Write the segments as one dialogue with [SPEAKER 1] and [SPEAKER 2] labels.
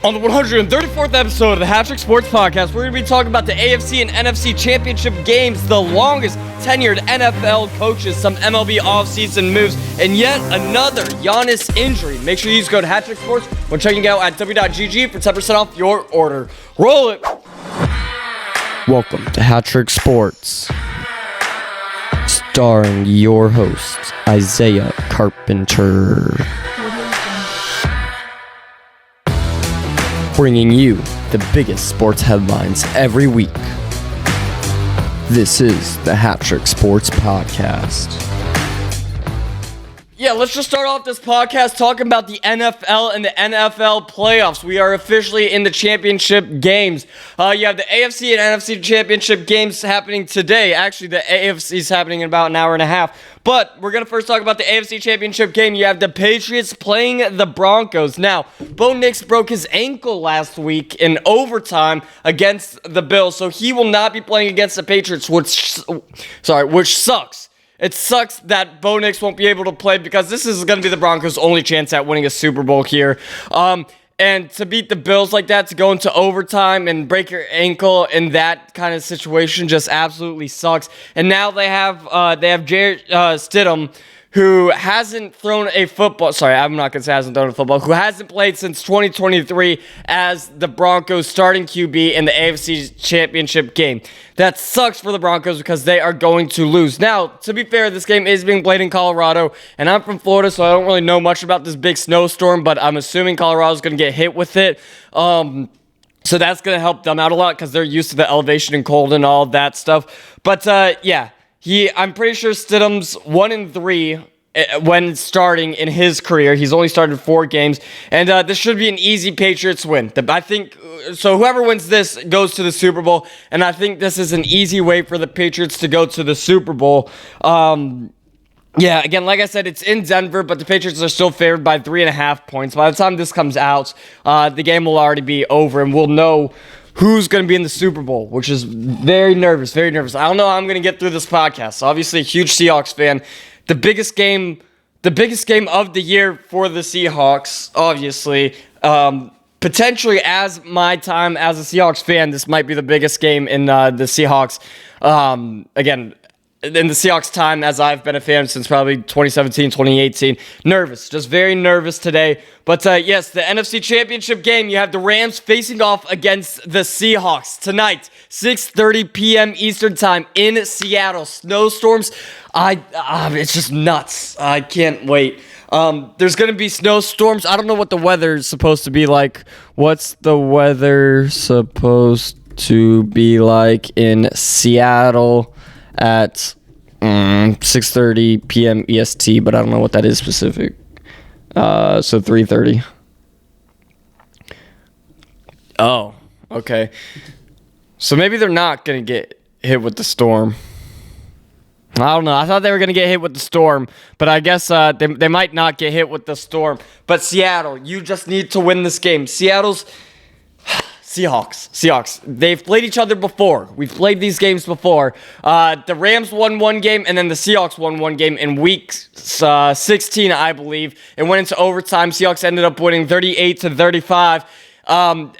[SPEAKER 1] On the 134th episode of the HatTrick Sports Podcast, we're going to be talking about the AFC and NFC Championship games, the longest-tenured NFL coaches, some MLB offseason moves, and yet another Giannis injury. Make sure you use code HatTrick Sports when checking out at w.gg for 10% off your order. Roll it! Welcome to HatTrick Sports, starring your host, Isaiah Carpenter. Bringing you the biggest sports headlines every week. This is the HatTrick Sports Podcast. Yeah, let's just start off this podcast talking about the NFL and the NFL playoffs. We are officially in the championship games. You have the AFC and NFC Championship games happening today. Actually, the AFC is happening in about an hour and a half. But we're going to first talk about the AFC Championship game. You have the Patriots playing the Broncos. Now, Bo Nix broke his ankle last week in overtime against the Bills, so he will not be playing against the Patriots, which sucks. It sucks that Bo Nix won't be able to play because this is going to be the Broncos' only chance at winning a Super Bowl here. And to beat the Bills like that, to go into overtime and break your ankle in that kind of situation just absolutely sucks. And now they have Jared Stidham, who hasn't thrown a football. Sorry, I'm not going to say hasn't thrown a football. Who hasn't played since 2023 as the Broncos starting QB in the AFC Championship game. That sucks for the Broncos because they are going to lose. Now, to be fair, this game is being played in Colorado, and I'm from Florida, so I don't really know much about this big snowstorm, but I'm assuming Colorado's going to get hit with it. So that's going to help them out a lot because they're used to the elevation and cold and all that stuff. But, yeah. I'm pretty sure Stidham's 1-3 when starting in his career. He's only started 4 games, and this should be an easy Patriots win. I think so. Whoever wins this goes to the Super Bowl, and I think this is an easy way for the Patriots to go to the Super Bowl. Yeah, again, like I said, it's in Denver, but the Patriots are still favored by 3.5 points. By the time this comes out, the game will already be over, and we'll know who's going to be in the Super Bowl, which is very nervous, very nervous. I don't know how I'm going to get through this podcast. Obviously, a huge Seahawks fan. The biggest game of the year for the Seahawks, obviously. Potentially, as my time as a Seahawks fan, this might be the biggest game in the Seahawks. Again, in the Seahawks time, as I've been a fan since probably 2017, 2018. Nervous, just very nervous today. But yes, the NFC Championship game, you have the Rams facing off against the Seahawks tonight, 6:30 p.m. Eastern time in Seattle. Snowstorms, it's just nuts. I can't wait. There's going to be snowstorms. I don't know what the weather is supposed to be like. What's the weather supposed to be like in Seattle at 6:30 p.m. EST, but I don't know what that is specific. So 3:30. Oh, okay. So maybe they're not going to get hit with the storm. I don't know. I thought they were going to get hit with the storm, but I guess they might not get hit with the storm. But Seattle, you just need to win this game. Seattle's Seahawks. They've played each other before. We've played these games before. The Rams won one game, and then the Seahawks won one game in week 16, I believe. It went into overtime. Seahawks ended up winning 38-35.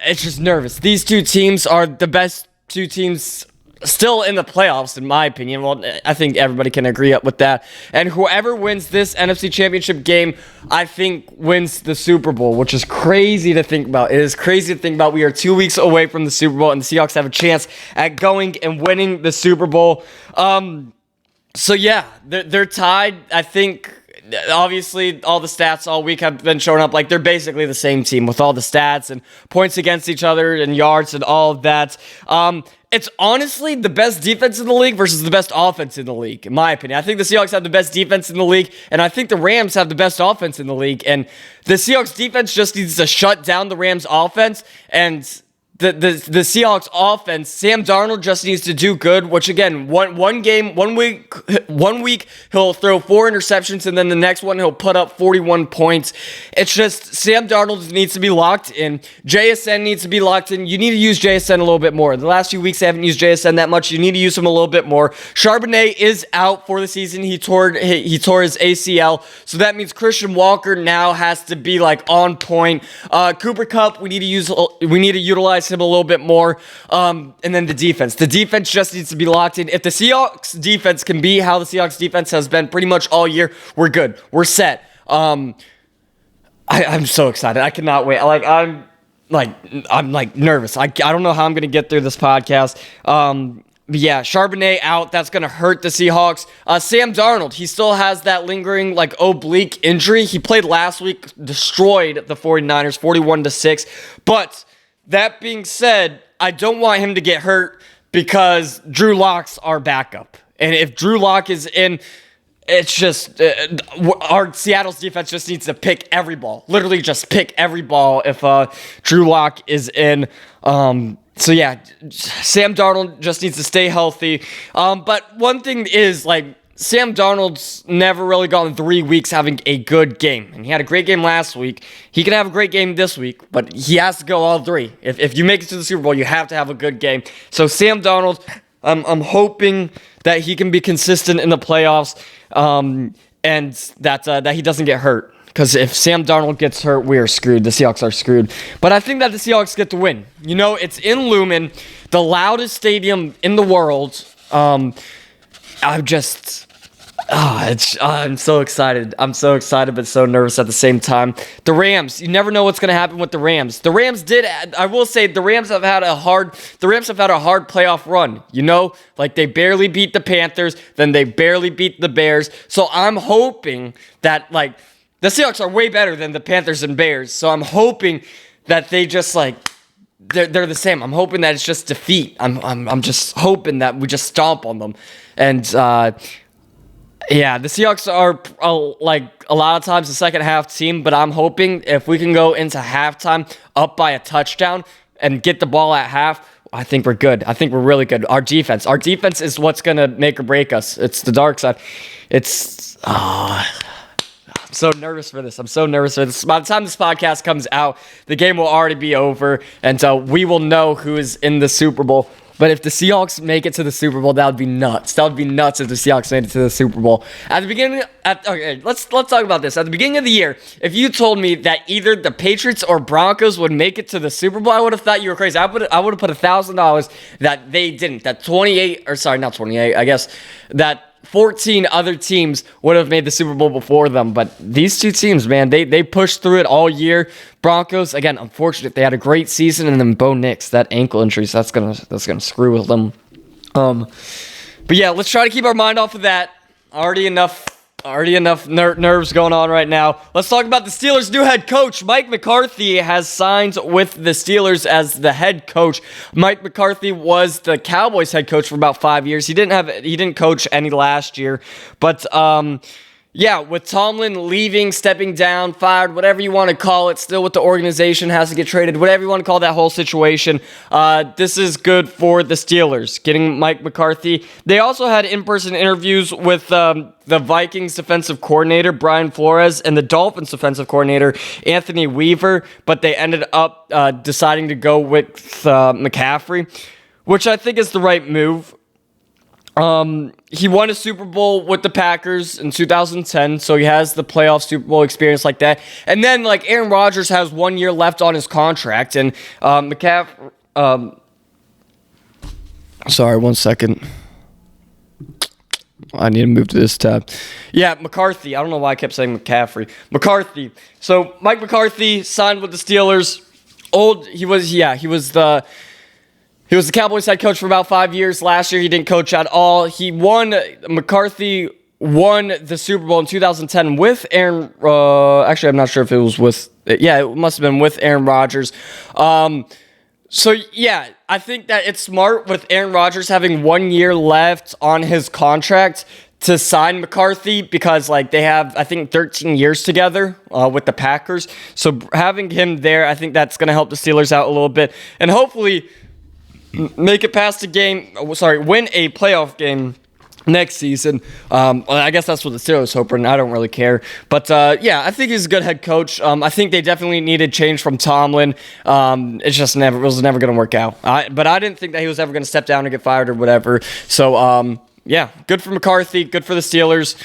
[SPEAKER 1] It's just nervous. These two teams are the best two teams still in the playoffs, in my opinion. Well, I think everybody can agree up with that. And whoever wins this NFC Championship game, I think wins the Super Bowl, which is crazy to think about. It is crazy to think about. We are 2 weeks away from the Super Bowl, and the Seahawks have a chance at going and winning the Super Bowl. So, yeah, they're tied. I think, obviously, all the stats all week have been showing up. Like, they're basically the same team with all the stats and points against each other and yards and all of that. It's honestly the best defense in the league versus the best offense in the league, in my opinion. I think the Seahawks have the best defense in the league, and I think the Rams have the best offense in the league. And the Seahawks defense just needs to shut down the Rams offense, and the Seahawks offense, Sam Darnold just needs to do good, which again, one week he'll throw 4 interceptions and then the next one he'll put up 41 points. It's just Sam Darnold needs to be locked in. JSN needs to be locked in. You need to use JSN a little bit more. The last few weeks I haven't used JSN that much. You need to use him a little bit more. Charbonnet is out for the season. He tore his ACL, so that means Christian Walker now has to be like on point. Cooper Kupp, we need to utilize him a little bit more. And then the defense. The defense just needs to be locked in. If the Seahawks defense can be how the Seahawks defense has been pretty much all year, we're good. We're set. I'm so excited. I cannot wait. I'm nervous. I don't know how I'm gonna get through this podcast. But yeah, Charbonnet out. That's going to hurt the Seahawks. Sam Darnold, he still has that lingering, oblique injury. He played last week, destroyed the 49ers, 41-6. But that being said, I don't want him to get hurt because Drew Lock's our backup. And if Drew Lock is in, it's just, our Seattle's defense just needs to pick every ball. Literally just pick every ball if Drew Lock is in. So yeah, Sam Darnold just needs to stay healthy. But one thing is, Sam Darnold's never really gone 3 weeks having a good game. And he had a great game last week. He can have a great game this week, but he has to go all 3. If you make it to the Super Bowl, you have to have a good game. So Sam Darnold, I'm hoping that he can be consistent in the playoffs, and that he doesn't get hurt. Because if Sam Darnold gets hurt, we are screwed. The Seahawks are screwed. But I think that the Seahawks get the win. It's in Lumen, the loudest stadium in the world. I'm so excited. I'm so excited, but so nervous at the same time. The Rams, you never know what's going to happen with the Rams. The Rams I will say, the Rams have had a hard playoff run. They barely beat the Panthers, then they barely beat the Bears. So I'm hoping that, the Seahawks are way better than the Panthers and Bears, so I'm hoping that they just they're the same. I'm hoping that it's just defeat. I'm just hoping that we just stomp on them, and the Seahawks are a lot of times the second half team, but I'm hoping if we can go into halftime up by a touchdown and get the ball at half, I think we're good. I think we're really good. Our defense is what's gonna make or break us. It's the dark side. I'm so nervous for this. By the time this podcast comes out, the game will already be over, and we will know who is in the Super Bowl. But if the Seahawks make it to the Super Bowl, that would be nuts. That would be nuts if the Seahawks made it to the Super Bowl. Let's talk about this. At the beginning of the year, if you told me that either the Patriots or Broncos would make it to the Super Bowl, I would have thought you were crazy. I would have put $1,000 that they didn't. That 14 other teams would have made the Super Bowl before them, but these two teams, man, they pushed through it all year. Broncos, again, unfortunate. They had a great season, and then Bo Nix, that ankle injury, so that's gonna screw with them. But yeah, let's try to keep our mind off of that. Already enough nerves going on right now. Let's talk about the Steelers' new head coach. Mike McCarthy has signed with the Steelers as the head coach. Mike McCarthy was the Cowboys head coach for about 5 years. He didn't coach any last year, but with Tomlin leaving, stepping down, fired, whatever you want to call it, still with the organization, has to get traded, whatever you want to call that whole situation, this is good for the Steelers, getting Mike McCarthy. They also had in-person interviews with the Vikings defensive coordinator, Brian Flores, and the Dolphins defensive coordinator, Anthony Weaver, but they ended up deciding to go with McCaffrey, which I think is the right move. He won a Super Bowl with the Packers in 2010, so he has the playoff Super Bowl experience like that. And then, Aaron Rodgers has 1 year left on his contract, and McCaffrey... sorry, 1 second. I need to move to this tab. Yeah, McCarthy. I don't know why I kept saying McCaffrey. McCarthy. So, Mike McCarthy signed with the Steelers. He was the Cowboys head coach for about 5 years. Last year, he didn't coach at all. McCarthy won the Super Bowl in 2010 with Aaron... actually, I'm not sure if it was with... Yeah, it must have been with Aaron Rodgers. So, yeah, I think that it's smart with Aaron Rodgers having 1 year left on his contract to sign McCarthy because like they have, I think, 13 years together with the Packers. So having him there, I think that's going to help the Steelers out a little bit and hopefully make it past win a playoff game next season. I guess that's what the Steelers hoping. I don't really care. But I think he's a good head coach. I think they definitely needed change from Tomlin. It was never going to work out. But I didn't think that he was ever going to step down or get fired or whatever. So, good for McCarthy. Good for the Steelers.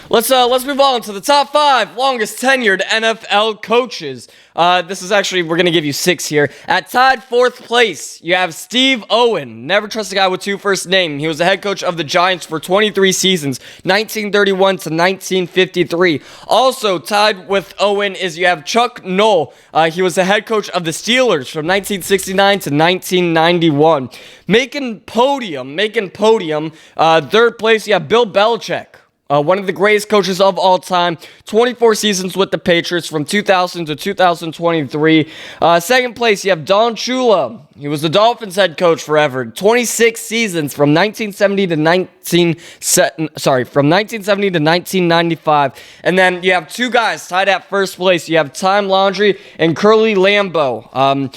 [SPEAKER 1] Let's move on to the top 5 longest tenured NFL coaches. This is actually, we're going to give you 6 here. At tied 4th place, you have Steve Owen. Never trust a guy with 2 first names. He was the head coach of the Giants for 23 seasons, 1931 to 1953. Also tied with Owen is you have Chuck Noll. He was the head coach of the Steelers from 1969 to 1991. Making podium. 3rd place, you have Bill Belichick. One of the greatest coaches of all time, 24 seasons with the Patriots from 2000 to 2023. 2nd place, you have Don Shula. He was the Dolphins head coach forever, 26 seasons from 1970 to 1995. And then you have 2 guys tied at 1st place. You have Tom Landry and Curly Lambeau.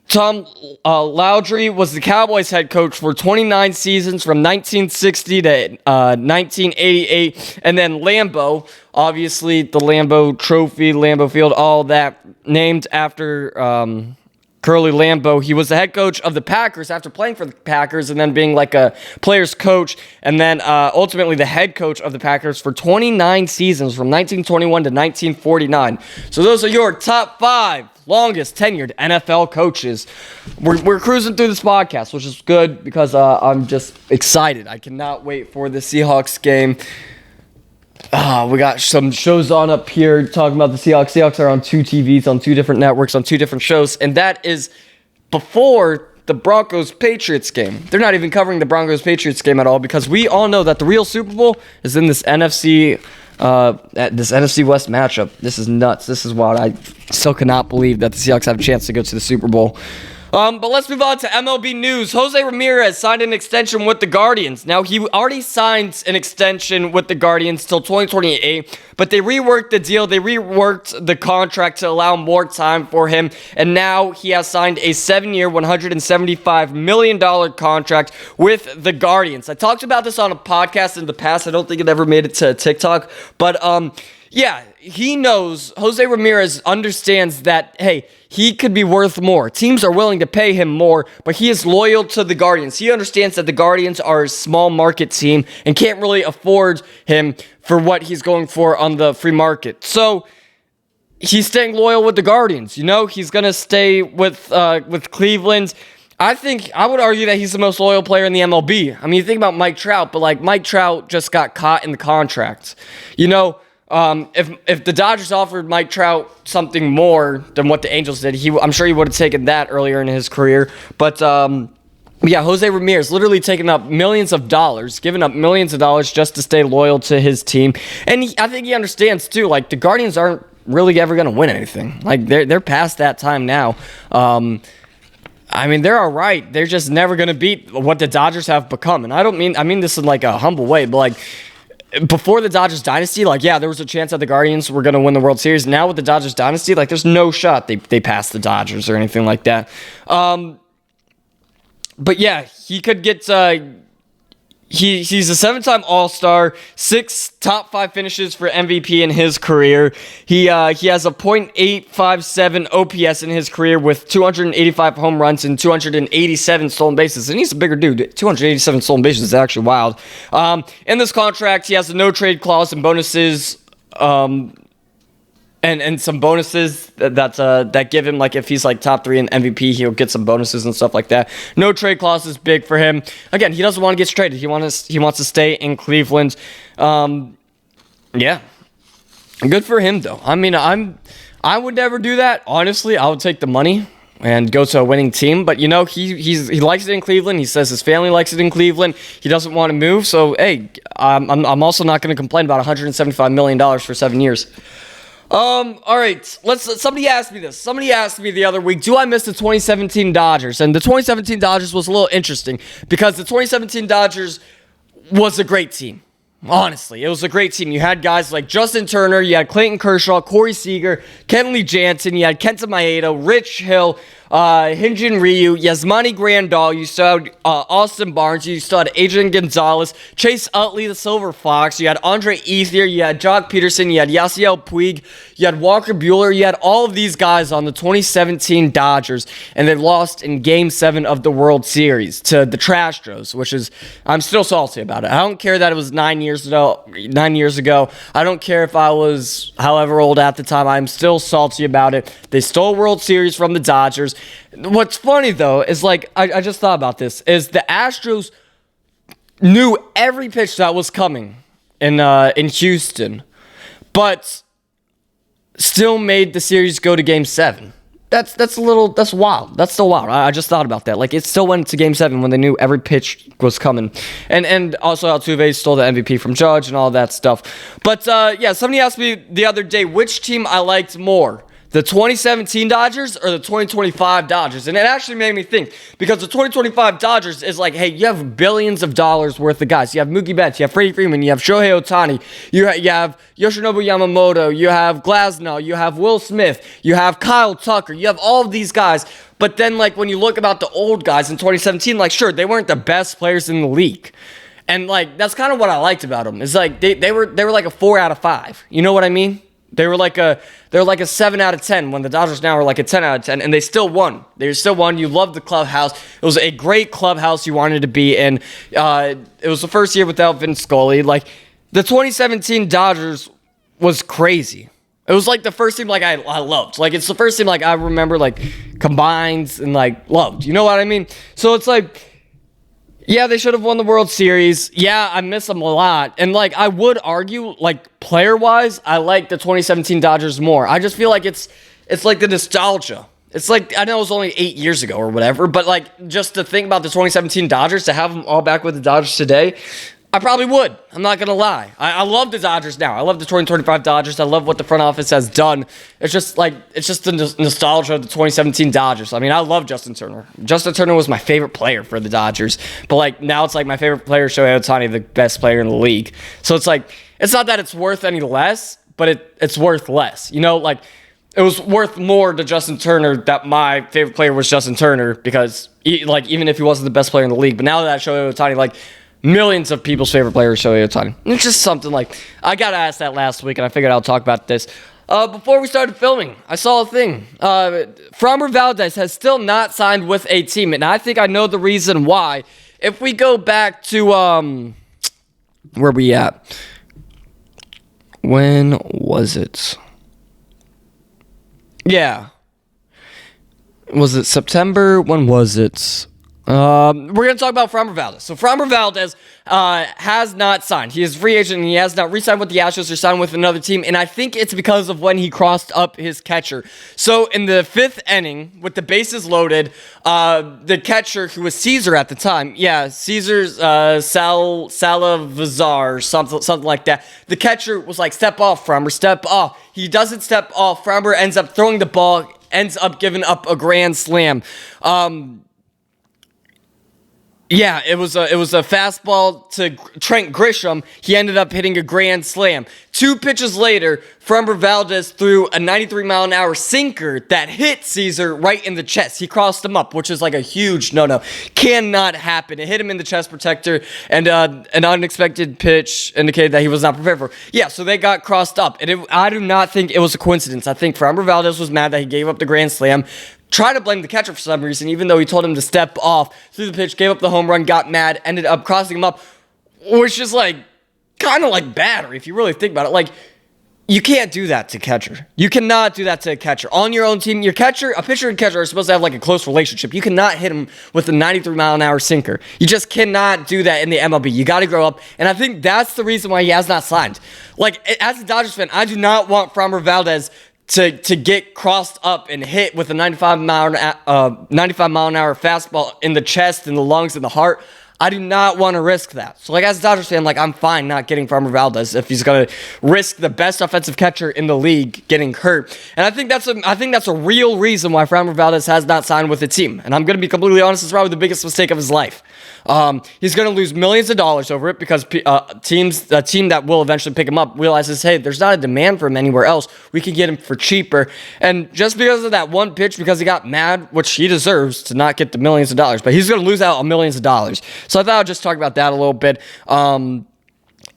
[SPEAKER 1] Tom Landry was the Cowboys head coach for 29 seasons from 1960 to 1988. And then Lambeau, obviously the Lambeau Trophy, Lambeau Field, all that named after Curly Lambeau. He was the head coach of the Packers after playing for the Packers and then being like a player's coach. And then ultimately the head coach of the Packers for 29 seasons from 1921 to 1949. So those are your top 5 longest tenured NFL coaches. We're cruising through this podcast, which is good because I'm just excited. I cannot wait for the Seahawks game. We got some shows on up here talking about the Seahawks. Seahawks are on 2 TVs, on 2 different networks, on 2 different shows, and that is before the Broncos-Patriots game. They're not even covering the Broncos-Patriots game at all because we all know that the real Super Bowl is in this NFC West matchup. This is nuts. This is wild. I still cannot believe that the Seahawks have a chance to go to the Super Bowl. But let's move on to MLB news. Jose Ramirez signed an extension with the Guardians. Now, he already signed an extension with the Guardians till 2028, but they reworked the deal. They reworked the contract to allow more time for him, and now he has signed a 7-year, $175 million contract with the Guardians. I talked about this on a podcast in the past. I don't think it ever made it to TikTok, but he knows, Jose Ramirez understands that, hey, he could be worth more. Teams are willing to pay him more, but he is loyal to the Guardians. He understands that the Guardians are a small market team and can't really afford him for what he's going for on the free market. So he's staying loyal with the Guardians. You know, he's going to stay with Cleveland. I would argue that he's the most loyal player in the MLB. I mean, you think about Mike Trout, but like Mike Trout just got caught in the contract. You know, if the Dodgers offered Mike Trout something more than what the Angels did, I'm sure he would have taken that earlier in his career. But Jose Ramirez literally giving up millions of dollars just to stay loyal to his team. And I think he understands too, like the Guardians aren't really ever going to win anything. Like they're past that time now. I mean, they're all right. They're just never going to beat what the Dodgers have become. And I mean this in like a humble way, but like, before the Dodgers dynasty, there was a chance that the Guardians were going to win the World Series. Now with the Dodgers dynasty, there's no shot they pass the Dodgers or anything like that. But yeah, he could get... He's a 7-time All-Star, 6 top 5 finishes for MVP in his career. He has a .857 OPS in his career with 285 home runs and 287 stolen bases. And he's a bigger dude. 287 stolen bases is actually wild. In this contract, he has a no-trade clause and bonuses. And some bonuses that give him, like, if he's, like, top 3 in MVP, he'll get some bonuses and stuff like that. No trade clause is big for him. Again, he doesn't want to get traded. He wants to stay in Cleveland. Yeah. Good for him, though. I mean, I would never do that. Honestly, I would take the money and go to a winning team. But, you know, he likes it in Cleveland. He says his family likes it in Cleveland. He doesn't want to move. So, hey, I'm also not going to complain about $175 million for 7 years. All right. Somebody asked me this. Somebody asked me the other week, do I miss the 2017 Dodgers? And the 2017 Dodgers was a little interesting because the 2017 Dodgers was a great team. Honestly, it was a great team. You had guys like Justin Turner, you had Clayton Kershaw, Corey Seager, Kenley Jansen, you had Kenta Maeda, Rich Hill, Hyun-Jin Ryu, Yasmani Grandal, you still had Austin Barnes, you still had Adrian Gonzalez, Chase Utley, the Silver Fox, you had Andre Ethier, you had Jock Peterson, you had Yasiel Puig, you had Walker Buehler, you had all of these guys on the 2017 Dodgers, and they lost in Game 7 of the World Series to the Trastros, which is, I'm still salty about it. I don't care that it was 9 years ago. I don't care if I was however old at the time. I'm still salty about it. They stole a World Series from the Dodgers. What's funny, though, is like, I just thought about this, is the Astros knew every pitch that was coming in Houston, but still made the series go to Game 7. That's wild. That's still wild. I just thought about that. Like, it still went to Game 7 when they knew every pitch was coming. And also Altuve stole the MVP from Judge and all that stuff. But, yeah, somebody asked me the other day which team I liked more, the 2017 Dodgers or the 2025 Dodgers. And it actually made me think, because the 2025 Dodgers is like, hey, you have billions of dollars worth of guys. You have Mookie Betts, you have Freddie Freeman, you have Shohei Ohtani, you have Yoshinobu Yamamoto, you have Glasnow, you have Will Smith, you have Kyle Tucker, you have all of these guys. But then, like, when you look about the old guys in 2017, like, sure, they weren't the best players in the league. And, like, that's kind of what I liked about them. It's like they were like a 4 out of 5. You know what I mean? They were like a 7 out of 10 when the Dodgers now are like a 10 out of 10, and they still won. They still won. You loved the clubhouse. It was a great clubhouse you wanted to be in. It was the first year without Vince Scully. Like, the 2017 Dodgers was crazy. It was like the first team like I loved. Like, it's the first team like I remember like combined and like loved. You know what I mean? So it's like, yeah, they should have won the World Series. Yeah, I miss them a lot. And, like, I would argue, like, player-wise, I like the 2017 Dodgers more. I just feel like it's like the nostalgia. It's like, I know it was only 8 years ago or whatever, but, like, just to think about the 2017 Dodgers, to have them all back with the Dodgers today, I probably would. I'm not going to lie. I love the Dodgers now. I love the 2025 Dodgers. I love what the front office has done. It's just the nostalgia of the 2017 Dodgers. I mean, I love Justin Turner. Justin Turner was my favorite player for the Dodgers. But, like, now it's like my favorite player, Shohei Ohtani, the best player in the league. So it's like, it's not that it's worth any less, but it's worth less. You know, like, it was worth more to Justin Turner that my favorite player was Justin Turner because, even if he wasn't the best player in the league. But now that Shohei Ohtani, like, millions of people's favorite player is Shohei Ohtani. It's just something like, I got asked that last week, and I figured I'll talk about this. Before we started filming, I saw a thing. Framber Valdez has still not signed with a team, and I think I know the reason why. If we go back to, where we at? When was it? Yeah. Was it September? When was it? We're going to talk about Framber Valdez. So Framber Valdez has not signed. He is a free agent, and he has not re-signed with the Astros or signed with another team, and I think it's because of when he crossed up his catcher. So in the 5th inning, with the bases loaded, the catcher, who was Caesar at the time, Caesar's Salavazar, something like that. The catcher was like, step off, Framber, step off. He doesn't step off. Framber ends up throwing the ball, ends up giving up a grand slam. Yeah, it was a fastball to Trent Grisham. He ended up hitting a grand slam. 2 pitches later, Framber Valdez threw a 93-mile-an-hour sinker that hit Caesar right in the chest. He crossed him up, which is like a huge no-no. Cannot happen. It hit him in the chest protector, and an unexpected pitch indicated that he was not prepared for. Yeah, so they got crossed up. And I do not think it was a coincidence. I think Framber Valdez was mad that he gave up the grand slam. Tried to blame the catcher for some reason, even though he told him to step off, threw the pitch, gave up the home run, got mad, ended up crossing him up, which is like, kind of like battery, if you really think about it. Like, you can't do that to catcher. You cannot do that to a catcher. On your own team, your catcher, a pitcher and catcher are supposed to have like a close relationship. You cannot hit him with a 93-mile-an-hour sinker. You just cannot do that in the MLB. You got to grow up, and I think that's the reason why he has not signed. Like, as a Dodgers fan, I do not want Framber Valdez to get crossed up and hit with a 95-mile-an-hour fastball in the chest, in the lungs, in the heart. I do not want to risk that. So, like, as a Dodgers fan, like, I'm fine not getting Framber Valdez if he's going to risk the best offensive catcher in the league getting hurt. And I think that's a real reason why Framber Valdez has not signed with the team. And I'm going to be completely honest, it's probably the biggest mistake of his life. He's going to lose millions of dollars over it because a team that will eventually pick him up realizes, hey, there's not a demand for him anywhere else. We can get him for cheaper. And just because of that one pitch, because he got mad, which he deserves to not get the millions of dollars, but he's going to lose out on millions of dollars. So I thought I'd just talk about that a little bit.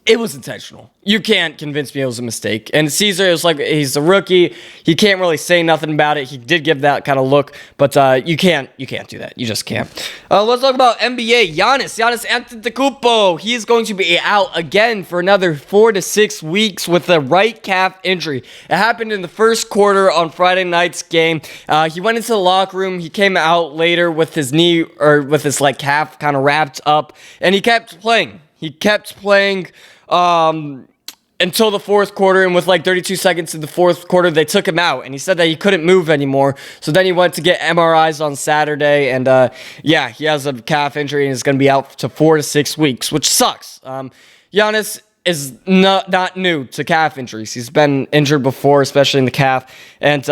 [SPEAKER 1] It was intentional. You can't convince me it was a mistake. And Caesar, it was like, he's a rookie. He can't really say nothing about it. He did give that kind of look, but you can't do that. You just can't. Let's talk about NBA. Giannis Antetokounmpo. He is going to be out again for another 4 to 6 weeks with a right calf injury. It happened in the first quarter on Friday night's game. He went into the locker room. He came out later with his knee, or with his like calf kind of wrapped up, and he kept playing. Until the fourth quarter, and with like 32 seconds in the fourth quarter, they took him out, and he said that he couldn't move anymore. So then he went to get MRIs on Saturday, and he has a calf injury and is going to be out to 4 to 6 weeks, which sucks. Giannis is not new to calf injuries. He's been injured before, especially in the calf, and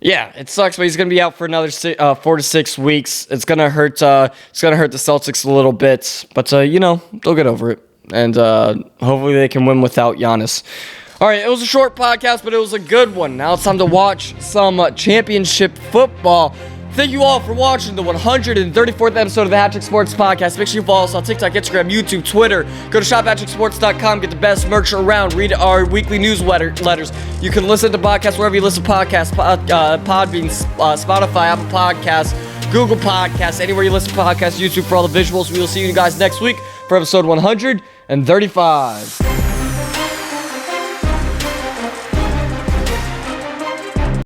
[SPEAKER 1] it sucks, but he's gonna be out for another 4 to 6 weeks. It's gonna hurt. It's gonna hurt the Celtics a little bit, but they'll get over it, and hopefully they can win without Giannis. All right, it was a short podcast, but it was a good one. Now it's time to watch some championship football. Thank you all for watching the 134th episode of the HatTrick Sports Podcast. Make sure you follow us on TikTok, Instagram, YouTube, Twitter. Go to shop@HatTrickSports.com. Get the best merch around. Read our weekly newsletters. You can listen to podcasts wherever you listen to podcasts. Podbean, Spotify, Apple Podcasts, Google Podcasts, anywhere you listen to podcasts, YouTube for all the visuals. We will see you guys next week for episode 135.